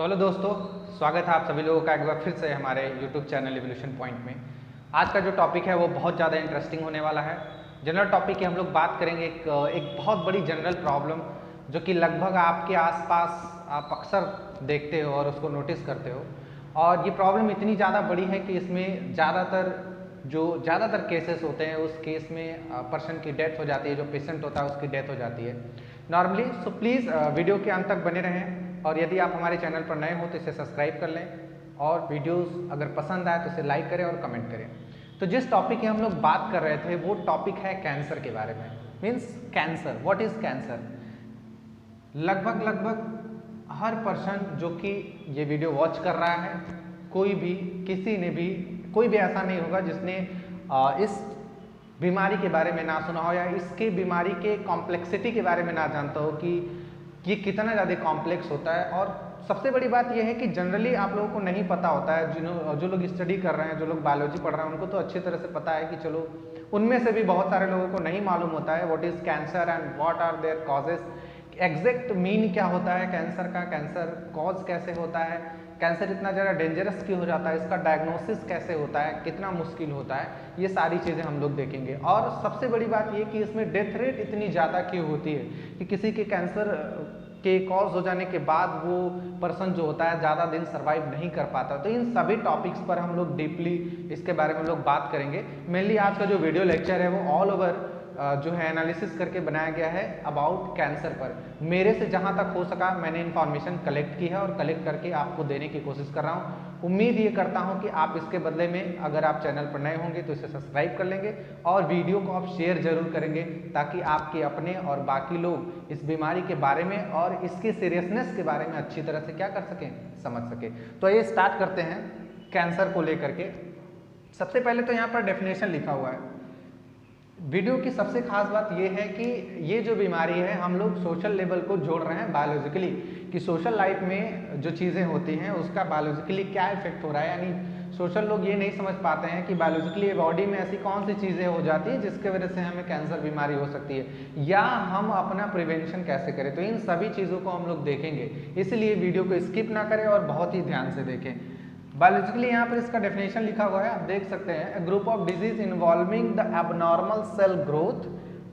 तो हेलो दोस्तों, स्वागत है आप सभी लोगों का एक बार फिर से हमारे YouTube चैनल एवोल्यूशन पॉइंट में। आज का जो टॉपिक है वो बहुत ज़्यादा इंटरेस्टिंग होने वाला है। जनरल टॉपिक की हम लोग बात करेंगे एक बहुत बड़ी जनरल प्रॉब्लम जो कि लगभग आपके आसपास आप अक्सर देखते हो और उसको नोटिस करते हो। और ये प्रॉब्लम इतनी ज़्यादा बड़ी है कि इसमें ज़्यादातर केसेस होते हैं उस केस में पर्सन की डेथ हो जाती है, जो पेशेंट होता है उसकी डेथ हो जाती है नॉर्मली। सो प्लीज़ वीडियो के अंत तक बने रहें और यदि आप हमारे चैनल पर नए हो तो इसे सब्सक्राइब कर लें और वीडियोस अगर पसंद आए तो इसे लाइक करें और कमेंट करें। तो जिस टॉपिक की हम लोग बात कर रहे थे वो टॉपिक है कैंसर के बारे में। Means cancer, what is cancer. लगभग हर पर्सन जो कि ये वीडियो वॉच कर रहा है, कोई भी ऐसा नहीं होगा जिसने इस बीमारी के बारे में ना सुना हो या इसके बीमारी के कॉम्प्लेक्सिटी के बारे में ना जानता हो कि ये कितना ज़्यादा कॉम्प्लेक्स होता है। और सबसे बड़ी बात यह है कि जनरली आप लोगों को नहीं पता होता है। जो लोग स्टडी कर रहे हैं, जो लोग बायोलॉजी पढ़ रहे हैं, उनको तो अच्छी तरह से पता है कि चलो उनमें से भी बहुत सारे लोगों को नहीं मालूम होता है what is cancer and what are their causes. Exact mean क्या होता है कैंसर का, कैंसर कॉज कैसे होता है, कैंसर इतना ज़्यादा डेंजरस क्यों हो जाता है, इसका डायग्नोसिस कैसे होता है, कितना मुश्किल होता है, ये सारी चीज़ें हम लोग देखेंगे। और सबसे बड़ी बात ये कि इसमें डेथ रेट इतनी ज़्यादा क्यों होती है कि किसी के कैंसर के कॉज हो जाने के बाद वो पर्सन जो होता है ज़्यादा दिन सर्वाइव नहीं कर पाता। तो इन सभी टॉपिक्स पर हम लोग डीपली इसके बारे में लोग बात करेंगे। मेनली आज का जो वीडियो लेक्चर है वो ऑल ओवर जो है एनालिसिस करके बनाया गया है अबाउट कैंसर पर। मेरे से जहां तक हो सका मैंने इन्फॉर्मेशन कलेक्ट की है और कलेक्ट करके आपको देने की कोशिश कर रहा हूं। उम्मीद ये करता हूं कि आप इसके बदले में अगर आप चैनल पर नए होंगे तो इसे सब्सक्राइब कर लेंगे और वीडियो को आप शेयर जरूर करेंगे ताकि आपके अपने और बाकी लोग इस बीमारी के बारे में और इसके सीरियसनेस के बारे में अच्छी तरह से क्या कर सकें, समझ सकें। तो ये स्टार्ट करते हैं कैंसर को लेकर के। सबसे पहले तो यहाँ पर डेफिनेशन लिखा हुआ है। वीडियो की सबसे खास बात यह है कि ये जो बीमारी है हम लोग सोशल लेवल को जोड़ रहे हैं बायोलॉजिकली, कि सोशल लाइफ में जो चीज़ें होती हैं उसका बायोलॉजिकली क्या इफेक्ट हो रहा है। यानी सोशल लोग ये नहीं समझ पाते हैं कि बायोलॉजिकली बॉडी में ऐसी कौन सी चीज़ें हो जाती है जिसके वजह से हमें कैंसर बीमारी हो सकती है या हम अपना प्रिवेंशन कैसे करें। तो इन सभी चीज़ों को हम लोग देखेंगे, इसलिए वीडियो को स्किप ना करें और बहुत ही ध्यान से देखें। बायोलॉजिकली यहाँ पर इसका डेफिनेशन लिखा हुआ है, आप देख सकते हैं। A group of disease involving the abnormal cell growth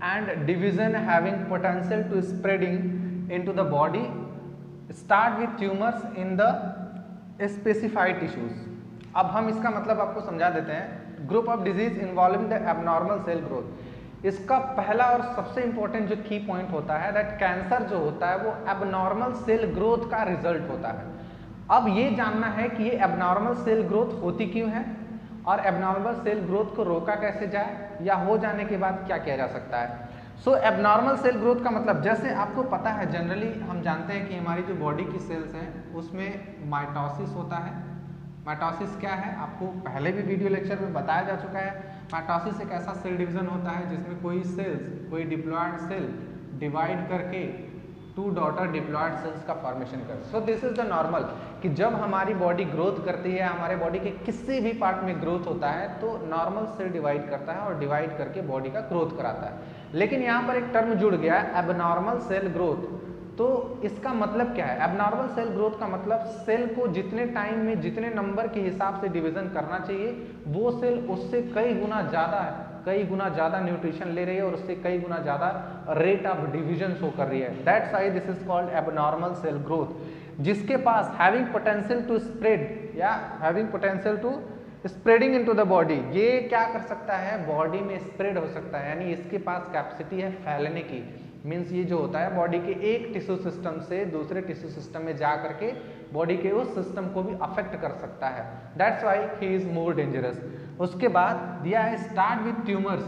and division having potential to spreading into the body start with tumours in the specified tissues. अब हम इसका मतलब आपको समझा देते हैं। Group of disease involving the abnormal cell growth, इसका पहला और सबसे इंपॉर्टेंट जो की पॉइंट होता है दैट कैंसर जो होता है वो एबनॉर्मल सेल ग्रोथ का रिजल्ट होता है। अब ये जानना है कि ये एबनॉर्मल सेल ग्रोथ होती क्यों है और एबनॉर्मल सेल ग्रोथ को रोका कैसे जाए या हो जाने के बाद क्या किया जा सकता है। सो एबनॉर्मल सेल ग्रोथ का मतलब, जैसे आपको पता है जनरली हम जानते हैं कि हमारी जो बॉडी की सेल्स हैं उसमें माइटोसिस होता है। माइटोसिस क्या है आपको पहले भी वीडियो लेक्चर में बताया जा चुका है। माइटोसिस एक ऐसा सेल डिवीजन होता है जिसमें कोई डिप्लॉयड सेल डिवाइड करके टू डॉटर डिप्लॉयड सेल्स का फॉर्मेशन कर। So this is the normal कि जब हमारी बॉडी ग्रोथ करती है, हमारे बॉडी के किसी भी पार्ट में ग्रोथ होता है तो नॉर्मल सेल डिवाइड करता है और डिवाइड करके बॉडी का ग्रोथ कराता है। लेकिन यहाँ पर एक टर्म जुड़ गया है एबनॉर्मल सेल ग्रोथ। तो इसका मतलब क्या है? एबनॉर्मल सेल ग्रोथ का मतलब सेल को जितने टाइम में जितने नंबर के हिसाब से डिवीजन करना चाहिए वो सेल उससे कई गुना ज़्यादा न्यूट्रिशन ले रही है और उससे कई गुना ज़्यादा रेट ऑफ डिवीजन शो कर रही है। That's why this is called abnormal cell growth. जिसके पास हैविंग पोटेंशियल टू स्प्रेड या having potential to spreading into the body, ये क्या कर सकता है, बॉडी में स्प्रेड हो सकता है। यानी इसके पास कैपेसिटी है फैलने की। मीन्स ये जो होता है बॉडी के एक टिश्यू सिस्टम से दूसरे टिश्यू सिस्टम में जा करके बॉडी के उस सिस्टम को भी अफेक्ट कर सकता है। That's why he is more dangerous. उसके बाद दिया है स्टार्ट विथ ट्यूमर्स।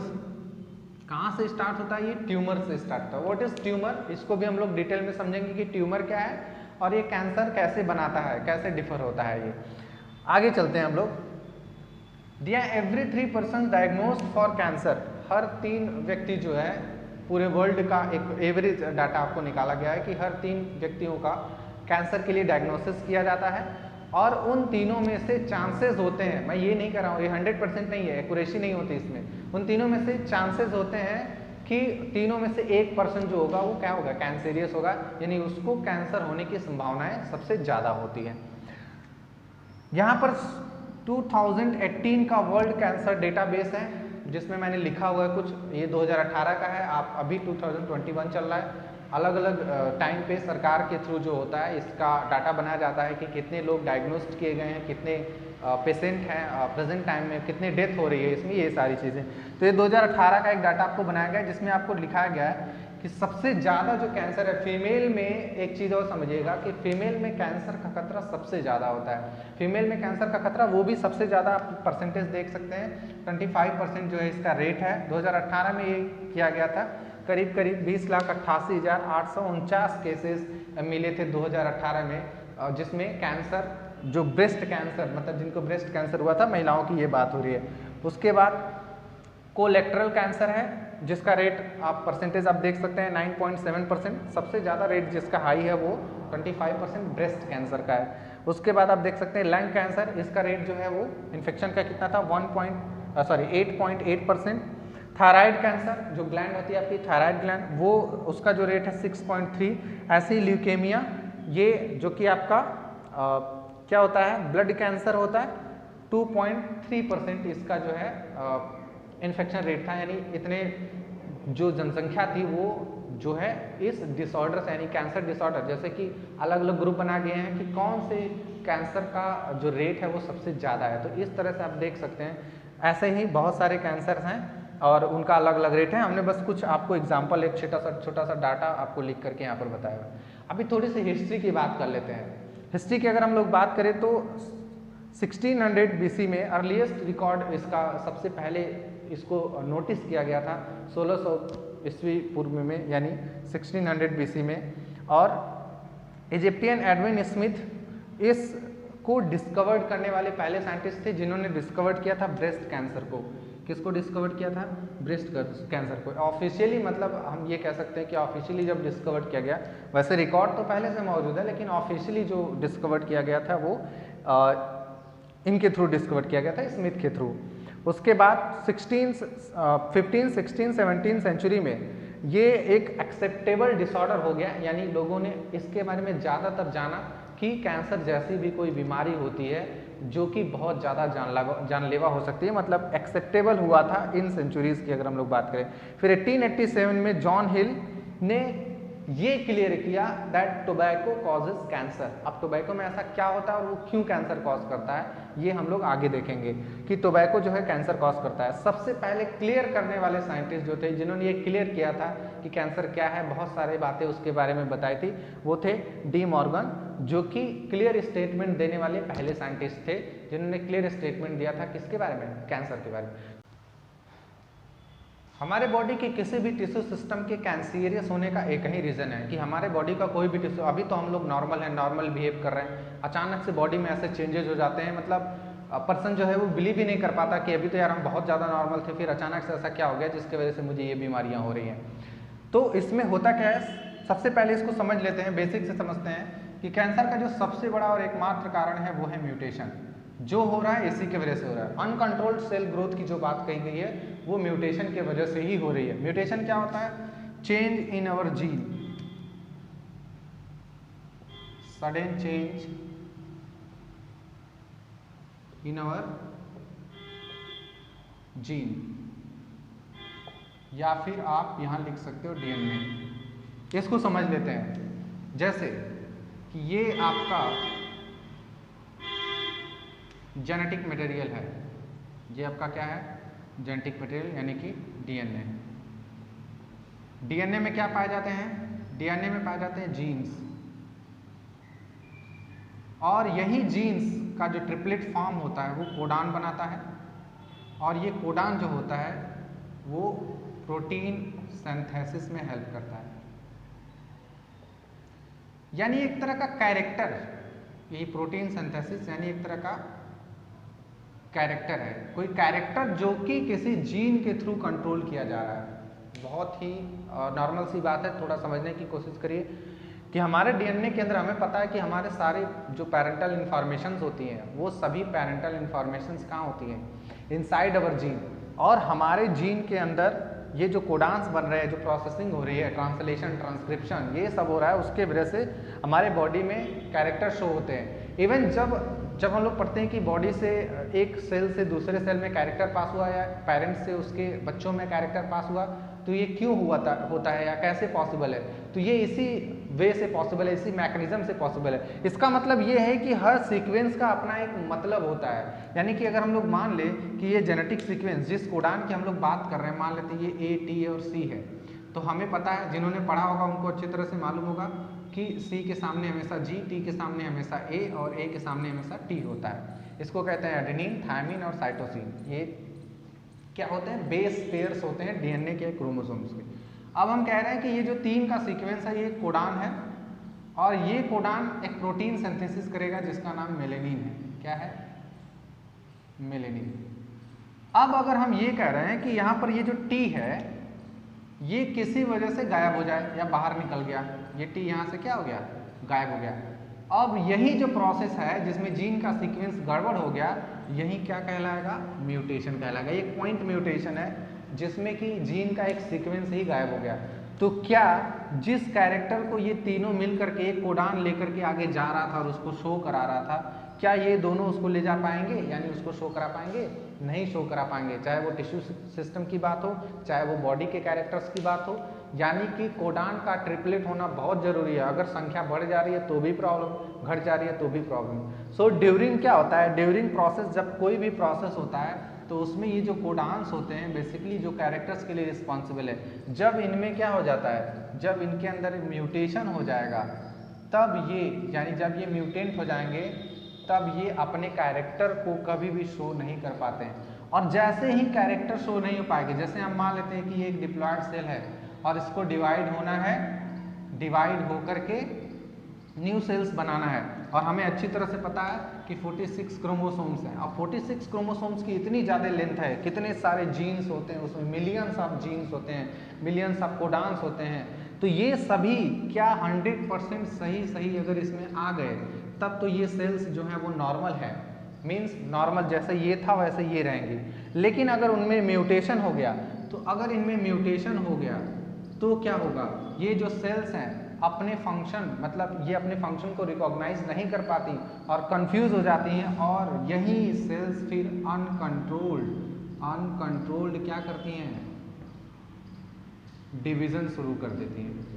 कहाँ से स्टार्ट होता है? ये ट्यूमर से स्टार्ट होता है। What is tumour? इसको भी हम लोग डिटेल में समझेंगे कि ट्यूमर क्या है और ये कैंसर कैसे बनाता है, कैसे डिफर होता है। ये आगे चलते हैं हम लोग। दिया every 3 person diagnosed for cancer. हर 3 व्यक्ति जो है पूरे वर्ल्ड का एक एवरेज डाटा आपको निकाला गया है कि हर 3 व्यक्तियों का कैंसर के लिए डायग्नोसिस किया जाता है और उन तीनों में से चांसेस होते हैं, मैं ये नहीं कह रहा हूँ ये 100% नहीं है, एक्यूरेसी नहीं होती इसमें, उन तीनों में से चांसेस होते हैं कि तीनों में से 1% जो होगा वो क्या होगा, कैंसेरियस होगा, यानी उसको कैंसर होने की संभावनाएं सबसे ज़्यादा होती है। यहाँ पर 2018 का वर्ल्ड कैंसर डेटाबेस है जिसमें मैंने लिखा हुआ है कुछ, ये 2018 का है, आप अभी 2021 चल रहा है। अलग अलग टाइम पे सरकार के थ्रू जो होता है इसका डाटा बनाया जाता है कि कितने लोग डायग्नोस्ट किए गए हैं, कितने पेशेंट हैं प्रेजेंट टाइम में, कितनी डेथ हो रही है इसमें, ये सारी चीज़ें। तो ये 2018 का एक डाटा आपको बनाया गया है जिसमें आपको लिखाया गया है कि सबसे ज़्यादा जो कैंसर है फीमेल में, एक चीज़ और समझिएगा कि फीमेल में कैंसर का खतरा सबसे ज़्यादा होता है। फीमेल में कैंसर का खतरा वो भी सबसे ज़्यादा आप परसेंटेज देख सकते हैं, 25% जो है इसका रेट है। 2018 में ये किया गया था, करीब करीब 20,88,849 केसेस मिले थे 2018 में, जिसमें कैंसर जो ब्रेस्ट कैंसर, मतलब जिनको ब्रेस्ट कैंसर हुआ था, महिलाओं की ये बात हो रही है। उसके बाद कोलेक्टरल कैंसर है जिसका रेट आप परसेंटेज आप देख सकते हैं 9.7%, सबसे ज़्यादा रेट जिसका हाई है वो 25% ब्रेस्ट कैंसर का है। उसके बाद आप देख सकते हैं लंग कैंसर, इसका रेट जो है वो इन्फेक्शन का कितना था 8.8%। थायराइड कैंसर जो ग्लैंड होती है आपकी थायराइड ग्लैंड, वो उसका जो रेट है 6.3। ऐसे ही ल्यूकेमिया, ये जो कि आपका क्या होता है, ब्लड कैंसर होता है, 2.3% इसका जो है इन्फेक्शन रेट था। यानी इतने जो जनसंख्या थी वो जो है इस डिसऑर्डर से, यानी कैंसर डिसऑर्डर, जैसे कि अलग अलग ग्रुप बना गए हैं कि कौन से कैंसर का जो रेट है वो सबसे ज़्यादा है। तो इस तरह से आप देख सकते हैं, ऐसे ही बहुत सारे कैंसर हैं और उनका अलग अलग रेट है। हमने बस कुछ आपको एग्जाम्पल, एक छोटा सा डाटा आपको लिख करके यहाँ पर बताया हुआ। अभी थोड़ी सी हिस्ट्री की बात कर लेते हैं। हिस्ट्री की अगर हम लोग बात करें तो 1600 BC में अर्लीस्ट रिकॉर्ड इसका, सबसे पहले इसको नोटिस किया गया था 1600 ईस्वी पूर्व में, यानी 1600 BC में। और इजिप्टियन एडविन स्मिथ इसको डिस्कवर्ड करने वाले पहले साइंटिस्ट थे जिन्होंने डिस्कवर्ड किया था ब्रेस्ट कैंसर को। किसको डिस्कवर्ड किया था, ब्रेस्ट कैंसर को। ऑफिशियली मतलब हम ये कह सकते हैं कि ऑफिशियली जब डिस्कवर्ड किया गया, वैसे रिकॉर्ड तो पहले से मौजूद है लेकिन ऑफिशियली जो डिस्कवर्ड किया गया था वो इनके थ्रू डिस्कवर्ड किया गया था, स्मिथ के थ्रू। उसके बाद 15, 16, 17 सेंचुरी में ये एक एक्सेप्टेबल डिसऑर्डर हो गया, यानी लोगों ने इसके बारे में ज़्यादातर जाना कि कैंसर जैसी भी कोई बीमारी होती है जो कि बहुत ज़्यादा जानलेवा हो सकती है, मतलब एक्सेप्टेबल हुआ था इन सेंचुरीज़ की अगर हम लोग बात करें। फिर 1887 में जॉन हिल ने ये क्लियर किया दैट टोबैको कॉजेज कैंसर। अब टोबैको में ऐसा क्या होता है और वो क्यों कैंसर कॉज करता है, ये हम लोग आगे देखेंगे कि टोबैको जो है कैंसर कॉज करता है। सबसे पहले क्लियर करने वाले साइंटिस्ट जो थे जिन्होंने ये क्लियर किया था कि कैंसर क्या है, बहुत सारी बातें उसके बारे में बताई थी, वो थे डी मॉर्गन, जो कि क्लियर स्टेटमेंट देने वाले पहले साइंटिस्ट थे जिन्होंने क्लियर स्टेटमेंट दिया था किसके बारे में, कैंसर के बारे में। हमारे बॉडी के किसी भी टिश्यू सिस्टम के कैंसीरियस होने का एक ही रीज़न है कि हमारे बॉडी का कोई भी टिश्यू, अभी तो हम लोग नॉर्मल है, नॉर्मल बिहेव कर रहे हैं, अचानक से बॉडी में ऐसे चेंजेस हो जाते हैं, मतलब पर्सन जो है वो बिलीव ही नहीं कर पाता कि अभी तो यार हम बहुत ज़्यादा नॉर्मल थे, फिर अचानक से ऐसा क्या हो गया जिसकी वजह से मुझे ये बीमारियाँ हो रही हैं। तो इसमें होता क्या है, सबसे पहले इसको समझ लेते हैं, बेसिक से समझते हैं कि कैंसर का जो सबसे बड़ा और एकमात्र कारण है वो है म्यूटेशन। जो हो रहा है इसी की वजह से हो रहा है। अनकंट्रोल्ड सेल ग्रोथ की जो बात कही गई है वो म्यूटेशन की वजह से ही हो रही है। म्यूटेशन क्या होता है, change in our gene, sudden change in our gene, या फिर आप यहां लिख सकते हो डीएनए। इसको समझ लेते हैं, जैसे कि ये आपका जेनेटिक मटेरियल है, ये आपका क्या है, जेनेटिक मटेरियल यानी कि डीएनए। डीएनए में क्या पाए जाते हैं, डीएनए में पाए जाते हैं जीन्स, और यही जीन्स का जो ट्रिपलेट फॉर्म होता है वो कोडान बनाता है, और ये कोडान जो होता है वो प्रोटीन सिंथेसिस में हेल्प करता है। यानी एक तरह का कैरेक्टर, यही प्रोटीन सिंथेसिस यानी एक तरह का कैरेक्टर है, कोई कैरेक्टर जो कि किसी जीन के थ्रू कंट्रोल किया जा रहा है। बहुत ही नॉर्मल सी बात है, थोड़ा समझने की कोशिश करिए कि हमारे डीएनए के अंदर हमें पता है कि हमारे सारे जो पैरेंटल इन्फॉर्मेशंस होती हैं वो सभी पैरेंटल इन्फॉर्मेशंस कहाँ होती हैं, इनसाइड अवर जीन। और हमारे जीन के अंदर ये जो कोडान्स बन रहे हैं, जो प्रोसेसिंग हो रही है, ट्रांसलेशन, ट्रांसक्रिप्शन, ये सब हो रहा है, उसके वजह से हमारे बॉडी में कैरेक्टर शो होते हैं। इवन जब हम लोग पढ़ते हैं कि बॉडी से एक सेल से दूसरे सेल में कैरेक्टर पास हुआ या पेरेंट्स से उसके बच्चों में कैरेक्टर पास हुआ, तो ये क्यों होता है या कैसे पॉसिबल है, तो ये इसी वे से पॉसिबल है, इसी मैकेनिज्म से पॉसिबल है। इसका मतलब ये है कि हर सीक्वेंस का अपना एक मतलब होता है। यानी कि अगर हम लोग मान लें कि ये जेनेटिक सीक्वेंस जिस कोडान की हम लोग बात कर रहे हैं, मान लेते हैं ये A, T और C है, तो हमें पता है, जिन्होंने पढ़ा होगा उनको अच्छी तरह से मालूम होगा कि C के सामने हमेशा G, T के सामने हमेशा A और A के सामने हमेशा T होता है। इसको कहते हैं एडेनिन, थायमिन और साइटोसिन। ये क्या होते हैं? बेस पेयर्स होते हैं डीएनए के क्रोमोसोम्स के। अब हम कह रहे हैं कि ये जो 3 का सीक्वेंस है, ये कोडान है और ये कोडान एक प्रोटीन सिंथेसिस करेगा जिसका नाम मेलेनिन है। क्या है? मेलेनिन। अब अगर हम ये कह रहे हैं कि यहाँ पर ये जो T है ये किसी वजह से गायब हो जाए या बाहर निकल गया, ये T यहाँ से क्या हो गया? गायब हो गया। अब यही जो प्रोसेस है जिसमें जीन का सीक्वेंस गड़बड़ हो गया, यही क्या कहलाएगा? म्यूटेशन कहलाएगा। एक पॉइंट म्यूटेशन है जिसमें कि जीन का एक सीक्वेंस ही गायब हो गया। तो क्या जिस कैरेक्टर को ये तीनों मिल करके एक कोडान लेकर के आगे जा रहा था और उसको शो करा रहा था, क्या ये दोनों उसको ले जा पाएंगे, यानी उसको शो करा पाएंगे? नहीं शो करा पाएंगे। चाहे वो टिश्यू सिस्टम की बात हो, चाहे वो बॉडी के कैरेक्टर्स की बात हो। यानी कि कोडान का ट्रिपलेट होना बहुत जरूरी है। अगर संख्या बढ़ जा रही है तो भी प्रॉब्लम, घट जा रही है तो भी प्रॉब्लम। सो ड्यूरिंग क्या होता है? ड्यूरिंग प्रोसेस, जब कोई भी प्रोसेस होता है तो उसमें ये जो कोडान्स होते हैं बेसिकली जो कैरेक्टर्स के लिए रिस्पॉन्सिबल है, जब इनमें क्या हो जाता है, जब इनके अंदर म्यूटेशन हो जाएगा तब ये, यानी जब ये म्यूटेंट हो जाएंगे तब ये अपने कैरेक्टर को कभी भी शो नहीं कर पाते हैं। और जैसे ही कैरेक्टर शो नहीं हो पाएंगे, जैसे हम मान लेते हैं कि ये एक डिप्लॉयड सेल है और इसको डिवाइड होना है, डिवाइड होकर के न्यू सेल्स बनाना है, और हमें अच्छी तरह से पता है कि 46 क्रोमोसोम्स हैं। अब 46 क्रोमोसोम्स की इतनी ज़्यादा लेंथ है, कितने सारे जीन्स होते हैं उसमें, मिलियंस ऑफ जीन्स होते हैं, मिलियंस ऑफ कोडान्स होते हैं। तो ये सभी क्या 100% सही अगर इसमें आ गए तब तो ये सेल्स जो हैं वो नॉर्मल है, मीन्स नॉर्मल जैसे ये था वैसे ये रहेंगी। लेकिन अगर उनमें म्यूटेशन हो गया, तो अगर इनमें म्यूटेशन हो गया तो क्या होगा? ये जो सेल्स हैं अपने फंक्शन, मतलब ये अपने फंक्शन को रिकॉग्नाइज नहीं कर पाती और कंफ्यूज हो जाती हैं, और यही सेल्स फिर अनकंट्रोल्ड क्या करती हैं? डिवीजन शुरू कर देती हैं।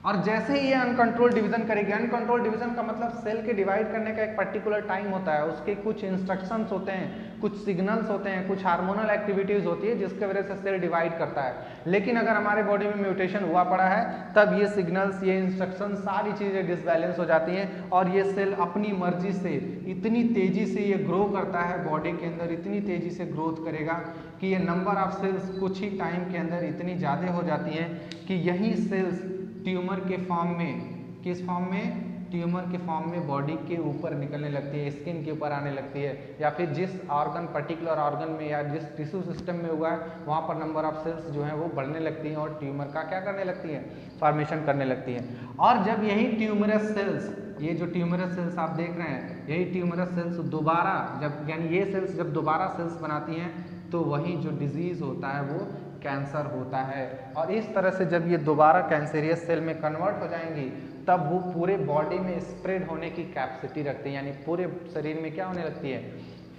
और जैसे ही ये अनकंट्रोल डिवीजन करेगी, अनकंट्रोल डिवीजन का मतलब सेल के डिवाइड करने का एक पर्टिकुलर टाइम होता है, उसके कुछ इंस्ट्रक्शंस होते हैं, कुछ सिग्नल्स होते हैं, कुछ हार्मोनल एक्टिविटीज होती है जिसके वजह से सेल डिवाइड करता है। लेकिन अगर हमारे बॉडी में म्यूटेशन हुआ पड़ा है तब ये सिग्नल्स, ये इंस्ट्रक्शन, सारी चीज़ें डिसबैलेंस हो जाती हैं और ये सेल अपनी मर्जी से इतनी तेजी से ये ग्रो करता है, बॉडी के अंदर इतनी तेजी से ग्रोथ करेगा कि ये नंबर ऑफ सेल्स कुछ ही टाइम के अंदर इतनी ज़्यादा हो जाती हैं कि यही सेल्स ट्यूमर के फॉर्म में, किस फॉर्म में? ट्यूमर के फॉर्म में बॉडी के ऊपर निकलने लगती है, स्किन के ऊपर आने लगती है, या फिर जिस ऑर्गन, पर्टिकुलर ऑर्गन में या जिस टिश्यू सिस्टम में हुआ है वहाँ पर नंबर ऑफ सेल्स जो हैं वो बढ़ने लगती हैं और ट्यूमर का क्या करने लगती है? फॉर्मेशन करने लगती है। और जब यही ट्यूमरस सेल्स, ये जो ट्यूमरस सेल्स आप देख रहे हैं, यही ट्यूमरस सेल्स दोबारा जब, यानी ये सेल्स जब दोबारा सेल्स बनाती हैं तो वही जो डिजीज़ होता है वो कैंसर होता है। और इस तरह से जब ये दोबारा कैंसरियस सेल में कन्वर्ट हो जाएंगी तब वो पूरे बॉडी में स्प्रेड होने की कैपेसिटी रखती हैं, यानी पूरे शरीर में क्या होने लगती है?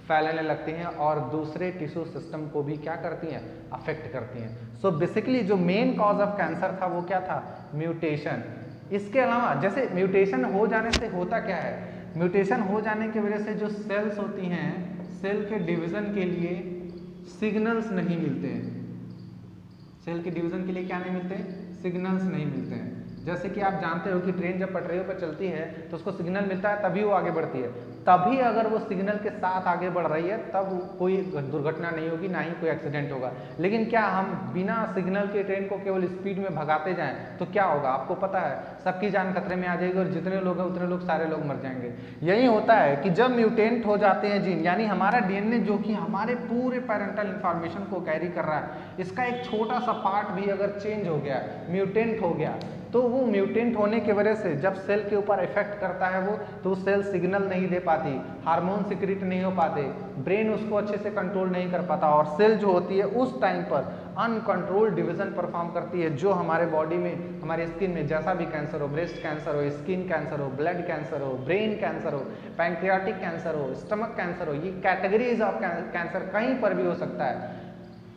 फैलने लगती हैं और दूसरे टिश्यू सिस्टम को भी क्या करती हैं? अफेक्ट करती हैं। सो बेसिकली जो मेन कॉज ऑफ कैंसर था वो क्या था? म्यूटेशन। इसके अलावा जैसे म्यूटेशन हो जाने से होता क्या है? म्यूटेशन हो जाने की वजह से जो सेल्स होती हैं, सेल के डिवीजन के लिए सिग्नल्स नहीं मिलते हैं। सेल के डिवीजन के लिए क्या नहीं मिलते? सिग्नल्स नहीं मिलते हैं। जैसे कि आप जानते हो कि ट्रेन जब पटरियों पर चलती है तो उसको सिग्नल मिलता है तभी वो आगे बढ़ती है, तभी अगर वो सिग्नल के साथ आगे बढ़ रही है तब कोई दुर्घटना नहीं होगी, ना ही कोई एक्सीडेंट होगा। लेकिन क्या हम बिना सिग्नल के ट्रेन को केवल स्पीड में भगाते जाएं तो क्या होगा? आपको पता है सबकी जान खतरे में आ जाएगी और जितने लोग हैं उतने लोग, सारे लोग मर जाएंगे। यही होता है कि जब म्यूटेंट हो जाते हैं जीन, यानी हमारा डीएनए जो कि हमारे पूरे पैरेंटल इंफॉर्मेशन को कैरी कर रहा है, इसका एक छोटा सा पार्ट भी अगर चेंज हो गया, म्यूटेंट हो गया, तो वो म्यूटेंट होने की वजह से जब सेल के ऊपर इफेक्ट करता है वो, तो सेल सिग्नल नहीं दे पाती, हार्मोन सिक्रीट नहीं हो पाते, ब्रेन उसको अच्छे से कंट्रोल नहीं कर पाता और सेल जो होती है उस टाइम पर अनकंट्रोल्ड डिवीजन परफॉर्म करती है, जो हमारे बॉडी में, हमारे स्किन में जैसा भी कैंसर हो, ब्रेस्ट कैंसर हो, स्किन कैंसर हो, ब्लड कैंसर हो, ब्रेन कैंसर हो, पैंक्रियाटिक कैंसर हो, स्टमक कैंसर हो, ये कैटेगरीज ऑफ कैंसर कहीं पर भी हो सकता है,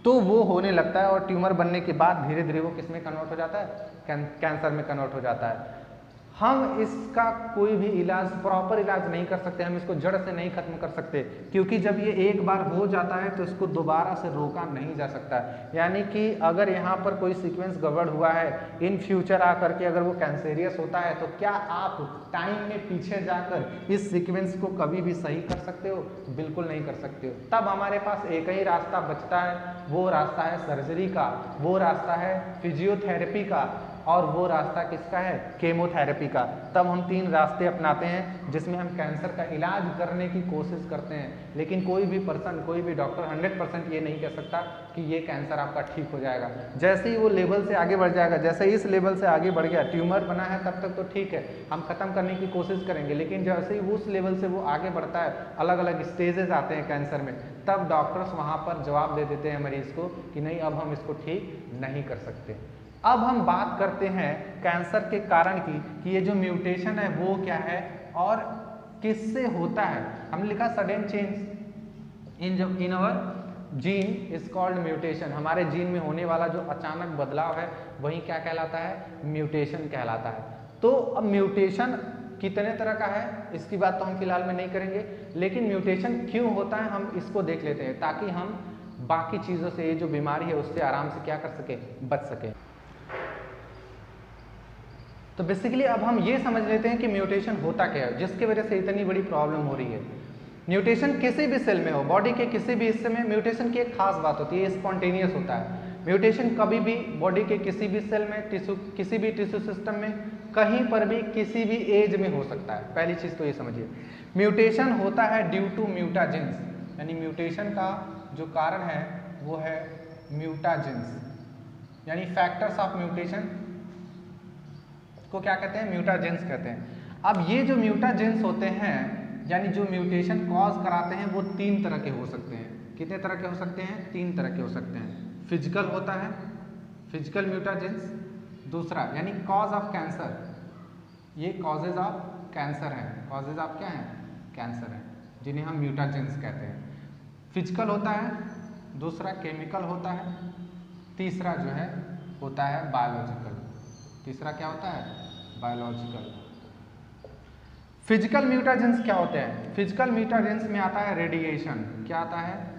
तो वो होने लगता है और ट्यूमर बनने के बाद धीरे धीरे वो किस में कन्वर्ट हो जाता है, कैंसर में कन्वर्ट हो जाता है। हम इसका कोई भी इलाज, प्रॉपर इलाज नहीं कर सकते, हम इसको जड़ से नहीं खत्म कर सकते, क्योंकि जब ये एक बार हो जाता है तो इसको दोबारा से रोका नहीं जा सकता। यानी कि अगर यहाँ पर कोई सीक्वेंस गड़बड़ हुआ है, इन फ्यूचर आकर के अगर वो कैंसेरियस होता है, तो क्या आप टाइम में पीछे जाकर इस सीक्वेंस को कभी भी सही कर सकते हो? बिल्कुल नहीं कर सकते हो। तब हमारे पास एक ही रास्ता बचता है, वो रास्ता है सर्जरी का, वो रास्ता है फिजियोथेरेपी का, और वो रास्ता किसका है? केमोथेरेपी का। तब हम 3 रास्ते अपनाते हैं जिसमें हम कैंसर का इलाज करने की कोशिश करते हैं। लेकिन कोई भी पर्सन, कोई भी डॉक्टर 100% ये नहीं कह सकता कि ये कैंसर आपका ठीक हो जाएगा। जैसे ही वो लेवल से आगे बढ़ जाएगा, जैसे इस लेवल से आगे बढ़ गया, ट्यूमर बना है तब तक तो ठीक है, हम खत्म करने की कोशिश करेंगे, लेकिन जैसे ही उस लेवल से वो आगे बढ़ता है, अलग अलग स्टेजेस आते हैं कैंसर में, तब डॉक्टर्स वहाँ पर जवाब दे देते हैं मरीज को कि नहीं, अब हम इसको ठीक नहीं कर सकते। अब हम बात करते हैं कैंसर के कारण की, कि ये जो म्यूटेशन है वो क्या है और किससे होता है। हमने लिखा sudden change in our gene is called mutation. हमारे जीन में होने वाला जो अचानक बदलाव है वही क्या कहलाता है? म्यूटेशन कहलाता है। तो अब म्यूटेशन कितने तरह का है इसकी बात तो हम फिलहाल में नहीं करेंगे, लेकिन म्यूटेशन क्यों होता है हम इसको देख लेते हैं, ताकि हम बाकी चीज़ों से, ये जो बीमारी है उससे आराम से क्या कर सके, बच सके। तो बेसिकली अब हम ये समझ लेते हैं कि म्यूटेशन होता क्या है, जिसकी वजह से इतनी बड़ी प्रॉब्लम हो रही है। म्यूटेशन किसी भी सेल में हो, बॉडी के किसी भी हिस्से में, म्यूटेशन की एक खास बात होती है, स्पॉन्टेनियस होता है। म्यूटेशन कभी भी बॉडी के किसी भी सेल में, किसी भी टिश्यू सिस्टम में, कहीं पर भी, किसी भी एज में हो सकता है। पहली चीज़ तो ये समझिए, म्यूटेशन होता है ड्यू टू म्यूटाजेंस, यानी म्यूटेशन का जो कारण है वो है म्यूटाजेंस, यानी फैक्टर्स ऑफ म्यूटेशन को क्या कहते हैं? म्यूटाजेंस कहते हैं। अब ये जो म्यूटाजेंस होते हैं, यानी जो म्यूटेशन कॉज कराते हैं, वो 3 तरह के हो सकते हैं। कितने तरह के हो सकते हैं? 3 तरह के हो सकते हैं। फिजिकल होता है, फिजिकल म्यूटाजेंस। दूसरा यानी कॉज ऑफ कैंसर, ये कॉजेज ऑफ कैंसर हैं, कॉजेज ऑफ क्या हैं? कैंसर हैं, जिन्हें हम म्यूटाजेंस कहते हैं। फिजिकल होता है, दूसरा केमिकल होता है, तीसरा जो है होता है बायोलॉजिकल। तीसरा क्या होता है? बायोलॉजिकल। फिजिकल म्यूटाजेंस क्या होते हैं? फिजिकल म्यूटाजेंस में आता है रेडिएशन। क्या आता है?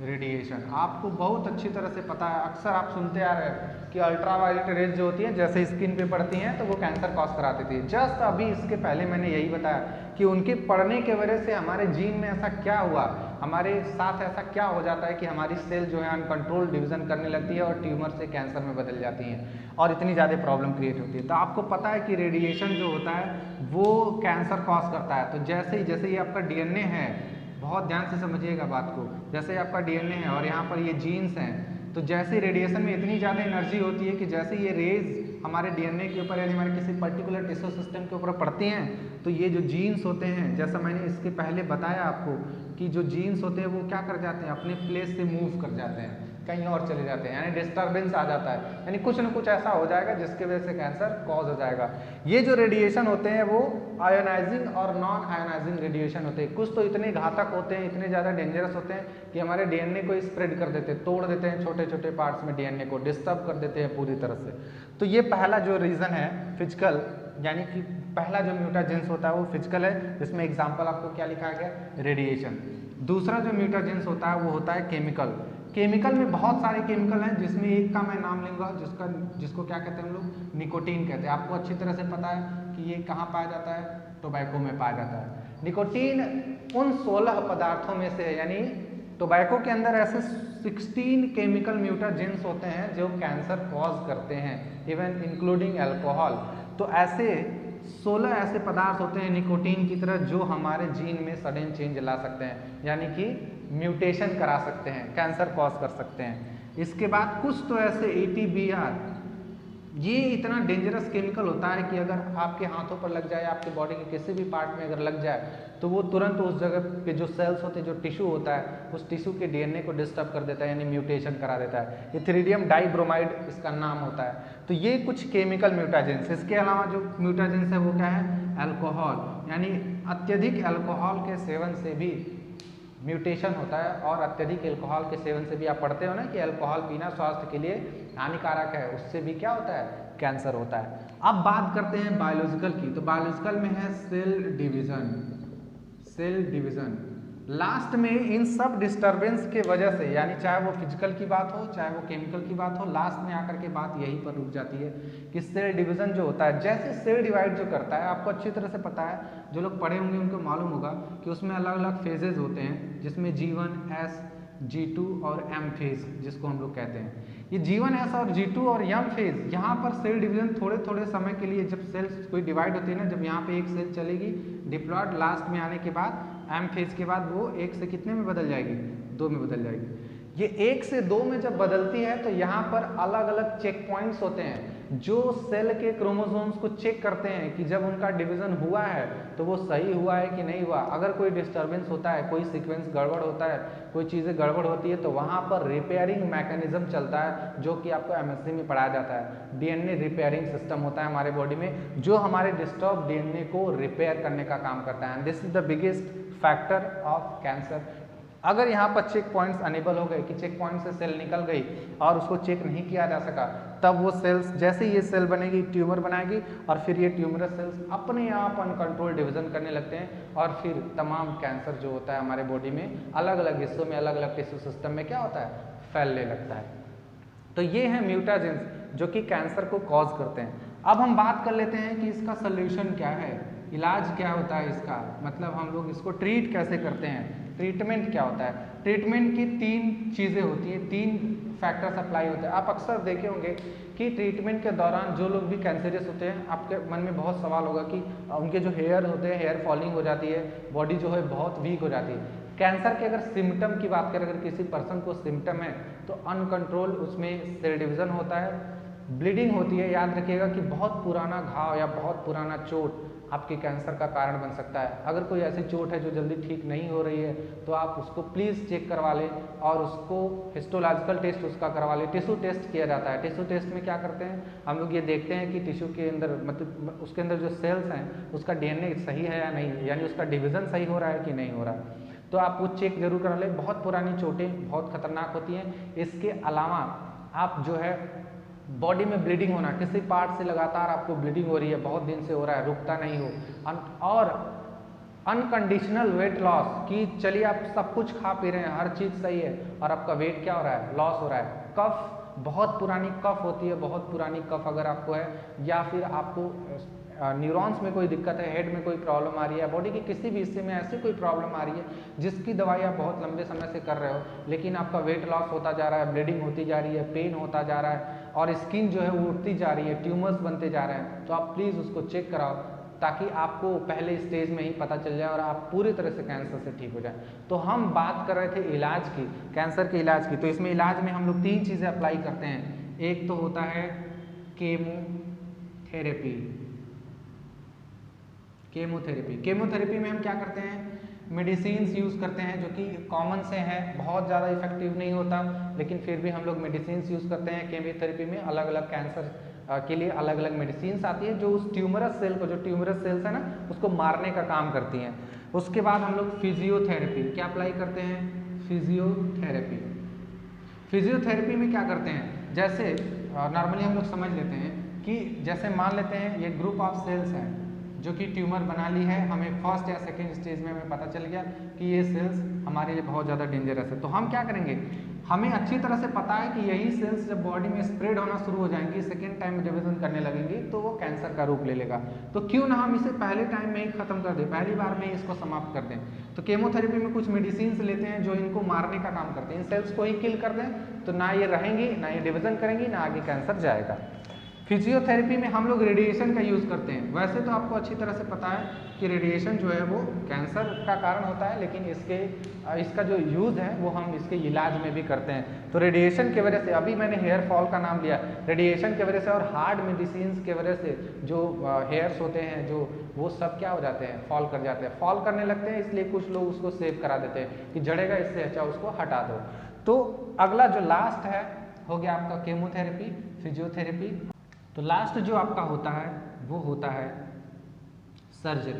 रेडिएशन। आपको बहुत अच्छी तरह से पता है, अक्सर आप सुनते आ रहे हैं कि अल्ट्रावायलेट रेज जो होती है, जैसे स्किन पे पड़ती हैं तो वो कैंसर कॉज कराती थी। जस्ट अभी इसके पहले मैंने यही बताया कि उनके पड़ने के वजह से हमारे जीन में ऐसा क्या हुआ, हमारे साथ ऐसा क्या हो जाता है कि हमारी सेल जो है अनकंट्रोल डिवीजन करने लगती है और ट्यूमर से कैंसर में बदल जाती हैं और इतनी ज़्यादा प्रॉब्लम क्रिएट होती है। तो आपको पता है कि रेडिएशन जो होता है वो कैंसर कॉज करता है। तो जैसे ही आपका डीएनए है, बहुत ध्यान से समझिएगा बात को, जैसे आपका डीएनए है और यहाँ पर ये जीन्स हैं, तो जैसे रेडिएशन में इतनी ज़्यादा एनर्जी होती है कि जैसे ये रेज हमारे डीएनए के ऊपर यानी हमारे किसी पर्टिकुलर टिश्यू सिस्टम के ऊपर पड़ती हैं, तो ये जो जीन्स होते हैं, जैसा मैंने इसके पहले बताया आपको कि जो जीन्स होते हैं वो क्या कर जाते हैं, अपने प्लेस से मूव कर जाते हैं, कहीं और चले जाते हैं, यानी डिस्टर्बेंस आ जाता है, यानी कुछ न कुछ ऐसा हो जाएगा जिसकी वजह से कैंसर कॉज हो जाएगा। ये जो रेडिएशन होते हैं वो आयोनाइजिंग और नॉन आयोनाइजिंग रेडिएशन होते हैं। कुछ तो इतने घातक होते हैं, इतने ज़्यादा डेंजरस होते हैं कि हमारे डीएनए को स्प्रेड कर देते हैं, तोड़ देते हैं छोटे छोटे पार्ट्स में, डीएनए को डिस्टर्ब कर देते हैं पूरी तरह से। तो ये पहला जो रीज़न है फिजिकल, यानी कि पहला जो म्यूटाजेंस होता है वो फिजिकल है, जिसमें एग्जाम्पल आपको क्या लिखा गया? रेडिएशन। दूसरा जो म्यूटाजेंस होता है वो होता है केमिकल। केमिकल में बहुत सारे केमिकल हैं, जिसमें एक का मैं नाम लूँगा जिसको क्या कहते हैं हम लोग? निकोटीन कहते हैं। आपको अच्छी तरह से पता है कि ये कहाँ पाया जाता है? टोबैको में पाया जाता है। निकोटीन उन 16 पदार्थों में से है, यानी टोबैको के अंदर ऐसे 16 केमिकल म्यूटाजेंस होते हैं जो कैंसर कॉज करते हैं, इवन इंक्लूडिंग अल्कोहल। तो ऐसे 16 ऐसे पदार्थ होते हैं निकोटीन की तरह जो हमारे जीन में सडन चेंज ला सकते हैं, यानी कि म्यूटेशन करा सकते हैं, कैंसर कॉज कर सकते हैं। इसके बाद कुछ तो ऐसे ATBR ये इतना डेंजरस केमिकल होता है कि अगर आपके हाथों पर लग जाए, आपके बॉडी के किसी भी पार्ट में अगर लग जाए तो वो तुरंत उस जगह पे जो सेल्स होते हैं, जो टिश्यू होता है, उस टिश्यू के डीएनए को डिस्टर्ब कर देता है, यानी म्यूटेशन करा देता है। इथेरिडियम डाइब्रोमाइड इसका नाम होता है। तो ये कुछ केमिकल म्यूटाजेंस। इसके अलावा जो म्यूटाजेंस है वो क्या है? अल्कोहल, यानी अत्यधिक अल्कोहल के सेवन से भी म्यूटेशन होता है। और अत्यधिक अल्कोहल के सेवन से भी आप पढ़ते हो ना कि अल्कोहल पीना स्वास्थ्य के लिए हानिकारक है, उससे भी क्या होता है? कैंसर होता है। अब बात करते हैं बायोलॉजिकल की। तो बायोलॉजिकल में है cell division. Cell division last में इन सब डिस्टरबेंस के वजह से, यानी चाहे वो फिजिकल की बात हो चाहे वो केमिकल की बात हो, लास्ट में आकर के बात यहीं पर रुक जाती है कि सेल डिवीजन जो होता है, जैसे सेल डिवाइड जो करता है, आपको अच्छी तरह से पता है, जो लोग पढ़े होंगे उनको मालूम होगा कि उसमें अलग अलग फेजेज होते हैं, जिसमें G1, S, G2 और M फेज जिसको हम लोग कहते हैं। ये G1, S और G2 और M फेज, यहाँ पर सेल डिवीजन थोड़े थोड़े समय के लिए, जब सेल्स कोई डिवाइड होती है ना, जब यहाँ पे एक सेल चलेगी डिप्लॉयड, लास्ट में आने के बाद M फेज के बाद वो 1 से कितने में बदल जाएगी? 2 में बदल जाएगी। ये 1 से 2 में जब बदलती है तो यहाँ पर अलग अलग चेक पॉइंट्स होते हैं जो सेल के क्रोमोसोम्स को चेक करते हैं कि जब उनका डिवीजन हुआ है तो वो सही हुआ है कि नहीं हुआ। अगर कोई डिस्टर्बेंस होता है, कोई सीक्वेंस गड़बड़ होता है, कोई चीज़ें गड़बड़ होती है, तो वहाँ पर रिपेयरिंग मैकेनिज्म चलता है, जो कि आपको एमएससी में पढ़ाया जाता है। डीएनए रिपेयरिंग सिस्टम होता है हमारे बॉडी में, जो हमारे डिस्टर्ब डीएनए को रिपेयर करने का काम करता है। This is the biggest factor of cancer. अगर यहाँ पर चेक पॉइंट्स अनेबल हो गए कि चेक पॉइंट से सेल निकल गई और उसको चेक नहीं किया जा सका, तब वो सेल्स, जैसे ये सेल बनेगी, ट्यूमर बनाएगी और फिर ये ट्यूमरस सेल्स अपने आप अनकंट्रोल डिवीजन करने लगते हैं और फिर तमाम कैंसर जो होता है हमारे बॉडी में अलग अलग हिस्सों में, अलग अलग टिश्यू सिस्टम में क्या होता है? फैलने लगता है। तो ये है म्यूटाजेंस जो कि कैंसर को कॉज करते हैं। अब हम बात कर लेते हैं कि इसका सोल्यूशन क्या है, इलाज क्या होता है इसका, मतलब हम लोग इसको ट्रीट कैसे करते हैं, ट्रीटमेंट क्या होता है। ट्रीटमेंट की 3 चीज़ें होती हैं, 3 फैक्टर्स अप्लाई होते हैं। आप अक्सर देखे होंगे कि ट्रीटमेंट के दौरान जो लोग भी कैंसरियस होते हैं, आपके मन में बहुत सवाल होगा कि उनके जो हेयर होते हैं, हेयर फॉलिंग हो जाती है, बॉडी जो है बहुत वीक हो जाती है। कैंसर के अगर सिम्टम की बात करें, अगर किसी पर्सन को सिम्टम है तो अनकंट्रोल उसमें सेल डिवीजन होता है, ब्लीडिंग होती है। याद रखिएगा कि बहुत पुराना घाव या बहुत पुराना चोट आपके कैंसर का कारण बन सकता है। अगर कोई ऐसी चोट है जो जल्दी ठीक नहीं हो रही है तो आप उसको प्लीज़ चेक करवा लें और उसको हिस्टोलॉजिकल टेस्ट उसका करवा लें। टिश्यू टेस्ट किया जाता है। टिश्यू टेस्ट में क्या करते हैं, हम लोग ये देखते हैं कि टिश्यू के अंदर, मतलब उसके अंदर जो सेल्स हैं उसका डीएनए सही है या नहीं, यानी उसका डिवीज़न सही हो रहा है कि नहीं हो रहा है। तो आप वो चेक जरूर करा लें। बहुत पुरानी चोटें बहुत खतरनाक होती हैं। इसके अलावा आप जो है बॉडी में ब्लीडिंग होना, किसी पार्ट से लगातार आपको ब्लीडिंग हो रही है, बहुत दिन से हो रहा है, रुकता नहीं हो, और अनकंडीशनल वेट लॉस कि चलिए आप सब कुछ खा पी रहे हैं, हर चीज़ सही है और आपका वेट क्या हो रहा है? लॉस हो रहा है। कफ, बहुत पुरानी कफ होती है, बहुत पुरानी कफ अगर आपको है, या फिर आपको न्यूरॉन्स में कोई दिक्कत है, हेड में कोई प्रॉब्लम आ रही है, बॉडी के किसी भी हिस्से में ऐसी कोई प्रॉब्लम आ रही है जिसकी दवाई आप बहुत लंबे समय से कर रहे हो, लेकिन आपका वेट लॉस होता जा रहा है, ब्लीडिंग होती जा रही है, पेन होता जा रहा है और स्किन जो है वो उठती जा रही है, ट्यूमर्स बनते जा रहे हैं, तो आप प्लीज़ उसको चेक कराओ ताकि आपको पहले स्टेज में ही पता चल जाए और आप पूरी तरह से कैंसर से ठीक हो जाए। तो हम बात कर रहे थे इलाज की, कैंसर के इलाज की। तो इसमें इलाज में हम लोग 3 चीज़ें अप्लाई करते हैं। एक तो होता है केमोथेरेपी। केमोथेरेपी में हम क्या करते हैं, मेडिसिन्स यूज़ करते हैं जो कि कॉमन से है, बहुत ज़्यादा इफेक्टिव नहीं होता, लेकिन फिर भी हम लोग मेडिसिन्स यूज़ करते हैं। केमोथेरेपी में अलग अलग कैंसर के लिए अलग अलग मेडिसिन्स आती है जो उस ट्यूमरस सेल को, जो ट्यूमरस सेल्स है ना, उसको मारने का काम करती हैं। उसके बाद हम लोग फिजियोथेरेपी क्या अप्लाई करते हैं, फिजियोथेरेपी। फिजियोथेरेपी में क्या करते हैं, जैसे नॉर्मली हम लोग समझ लेते हैं कि जैसे मान लेते हैं ये ग्रुप ऑफ सेल्स हैं जो कि ट्यूमर बना ली है, हमें फर्स्ट या सेकेंड स्टेज में हमें पता चल गया कि ये सेल्स हमारे लिए बहुत ज़्यादा डेंजरस है। तो हम क्या करेंगे, हमें अच्छी तरह से पता है कि यही सेल्स जब बॉडी में स्प्रेड होना शुरू हो जाएंगी, सेकेंड टाइम डिवीजन करने लगेंगी, तो वो कैंसर का रूप ले लेगा। तो क्यों ना हम इसे पहले टाइम में ही खत्म कर दें, पहली बार में ही इसको समाप्त कर दें। तो केमोथेरेपी में कुछ मेडिसिन लेते हैं जो इनको मारने का काम करते हैं, इन सेल्स को ही किल कर दें, तो ना ये रहेंगी, ना ये डिवीजन करेंगी, ना आगे कैंसर जाएगा। फिजियोथेरेपी में हम लोग रेडिएशन का यूज़ करते हैं। वैसे तो आपको अच्छी तरह से पता है कि रेडिएशन जो है वो कैंसर का कारण होता है, लेकिन इसका जो यूज़ है वो हम इसके इलाज में भी करते हैं। तो रेडिएशन की वजह से, अभी मैंने हेयर फॉल का नाम लिया, रेडिएशन की वजह से और हार्ड मेडिसिन की वजह से जो हेयर्स होते हैं जो वो सब क्या हो जाते हैं, फॉल कर जाते हैं, फॉल करने लगते हैं। इसलिए कुछ लोग उसको सेव करा देते हैं कि जड़ेगा, इससे अच्छा उसको हटा दो। तो अगला जो लास्ट है हो गया आपका केमोथेरेपी, फिजियोथेरेपी। तो लास्ट जो आपका होता है वो होता है surgery.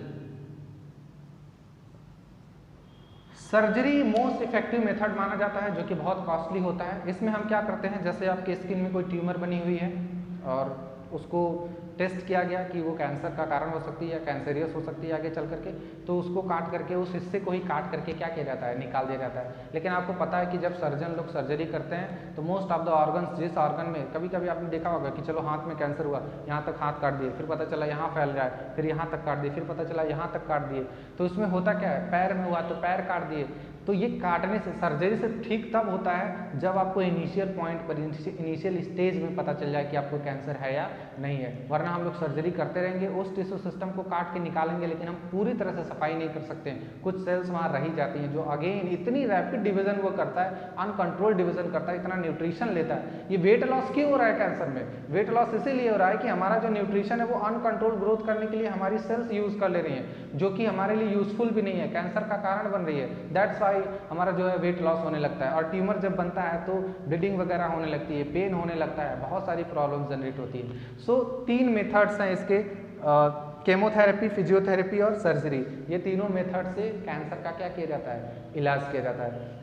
Surgery most effective method माना जाता है, जो कि बहुत कॉस्टली होता है। इसमें हम क्या करते हैं, जैसे आपके स्किन में कोई ट्यूमर बनी हुई है और उसको टेस्ट किया गया कि वो कैंसर का कारण हो सकती है या कैंसरियस हो सकती है आगे चल करके, तो उसको काट करके, उस हिस्से को ही काट करके क्या किया जाता है, निकाल दिया जाता है। लेकिन आपको पता है कि जब सर्जन लोग सर्जरी करते हैं तो मोस्ट ऑफ द ऑर्गन्स, जिस ऑर्गन में, कभी कभी आपने देखा होगा कि चलो हाथ में कैंसर हुआ, यहाँ तक हाथ काट दिए, फिर पता चला यहाँ फैल रहा है, फिर यहाँ तक काट दिए, फिर पता चला यहाँ तक काट दिए। तो उसमें होता क्या है, पैर में हुआ तो पैर काट दिए। तो ये काटने से, सर्जरी से ठीक तब होता है जब आपको इनिशियल पॉइंट पर, इनिशियल स्टेज में पता चल जाए कि आपको कैंसर है या नहीं है। वरना हम लोग सर्जरी करते रहेंगे, उस टिश्यू सिस्टम को काट के निकालेंगे, लेकिन हम पूरी तरह से सफाई नहीं कर सकते हैं। कुछ सेल्स वहाँ रही जाती हैं जो अगेन इतनी रैपिड डिवीजन वो करता है, अनकंट्रोल्ड डिवीजन करता है, इतना न्यूट्रिशन लेता है। ये वेट लॉस क्यों हो रहा है कैंसर में? वेट लॉस इसीलिए हो रहा है कि हमारा जो न्यूट्रिशन है वो अनकंट्रोल्ड ग्रोथ करने के लिए हमारी सेल्स यूज कर ले रही हैं, जो कि हमारे लिए यूजफुल भी नहीं है, कैंसर का कारण बन रही है। दैट्स वाई हमारा जो है वेट लॉस होने लगता है। और ट्यूमर जब बनता है तो ब्लीडिंग वगैरह होने लगती है, पेन होने लगता है, बहुत सारी प्रॉब्लम जनरेट होती है। सो 3 मेथड्स हैं इसके, केमोथेरेपी, फिजियोथेरेपी और सर्जरी। ये तीनों मेथड से कैंसर का क्या किया जाता है, इलाज किया जाता है।